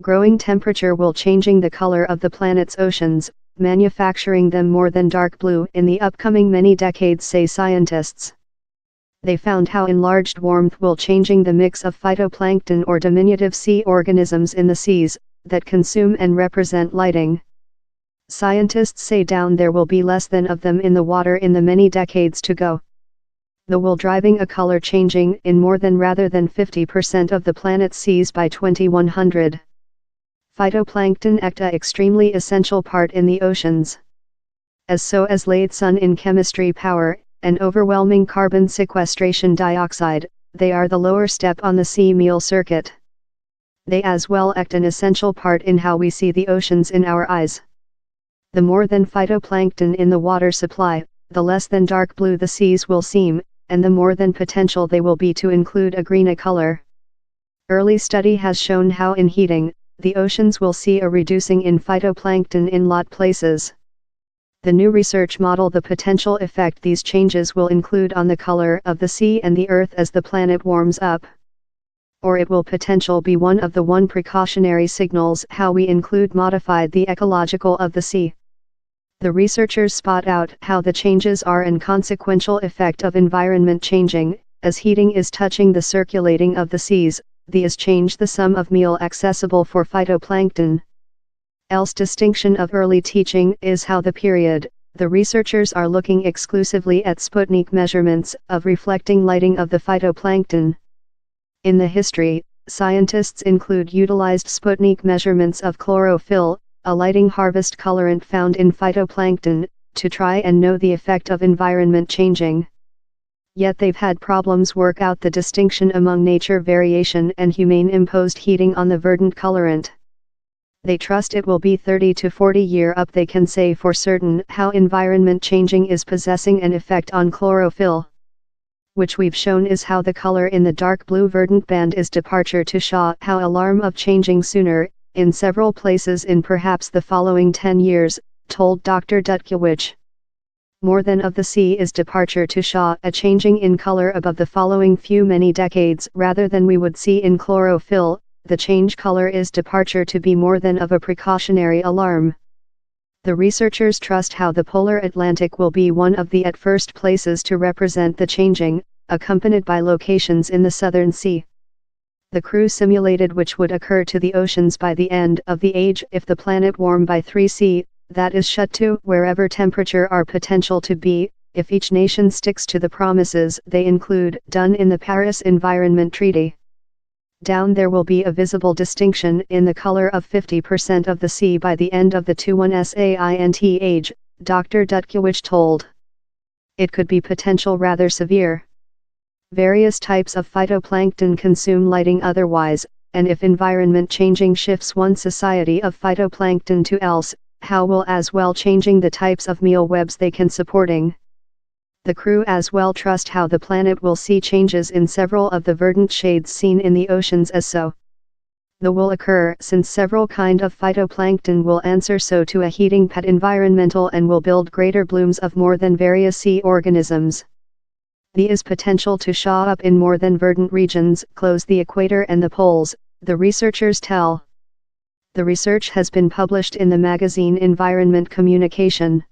Growing temperature will changing the color of the planet's oceans, manufacturing them more than dark blue in the upcoming many decades, say scientists. They found how enlarged warmth will changing the mix of phytoplankton or diminutive sea organisms in the seas, that consume and represent lighting. Scientists say down there will be less than of them in the water in the many decades to go. The will driving a color changing in more than rather than 50% of the planet's seas by 2100. Phytoplankton act a extremely essential part in the oceans. As so as lead sun in chemistry power, and overwhelming carbon sequestration dioxide, they are the lower step on the sea meal circuit. They as well act an essential part in how we see the oceans in our eyes. The more than phytoplankton in the water supply, the less than dark blue the seas will seem, and the more than potential they will be to include a greeny color. Early study has shown how in heating, the oceans will see a reducing in phytoplankton in lot places. The new research model the potential effect these changes will include on the color of the sea and the earth as the planet warms up. Or it will potential be one of the precautionary signals how we include modified the ecological of the sea. The researchers spot out how the changes are an consequential effect of environment changing, as heating is touching the circulating of the seas, these change the sum of meal accessible for phytoplankton. Else distinction of early teaching is how the period, the researchers are looking exclusively at Sputnik measurements of reflecting lighting of the phytoplankton. In the history, scientists include utilized Sputnik measurements of chlorophyll, a lighting harvest colorant found in phytoplankton, to try and know the effect of environment changing. Yet they've had problems work out the distinction among nature variation and humane imposed heating on the verdant colorant. They trust it will be 30 to 40 year up they can say for certain how environment changing is possessing an effect on chlorophyll. Which we've shown is how the color in the dark blue verdant band is departure to Shaw how alarm of changing sooner, in several places in perhaps the following 10 years, told Dr. Dutkiewicz. More than of the sea is departure to Shaw a changing in color above the following few many decades rather than we would see in chlorophyll, the change color is departure to be more than of a precautionary alarm. The researchers trust how the polar Atlantic will be one of the at first places to represent the changing, accompanied by locations in the Southern Sea. The crew simulated which would occur to the oceans by the end of the age if the planet warm by 3°C, that is shut to wherever temperature are potential to be, if each nation sticks to the promises they include done in the Paris Environment Treaty. Down there will be a visible distinction in the color of 50% of the sea by the end of the 21st age, Dr. Dutkiewicz told. It could be potential rather severe. Various types of phytoplankton consume lighting otherwise, and if environment changing shifts one society of phytoplankton to else, how will as well changing the types of meal webs they can supporting. The crew as well trust how the planet will see changes in several of the verdant shades seen in the oceans as so. The will occur since several kind of phytoplankton will answer so to a heating pet environmental and will build greater blooms of more than various sea organisms. The is potential to show up in more than verdant regions close the equator and the poles, the researchers tell. The research has been published in the magazine Environment Communication.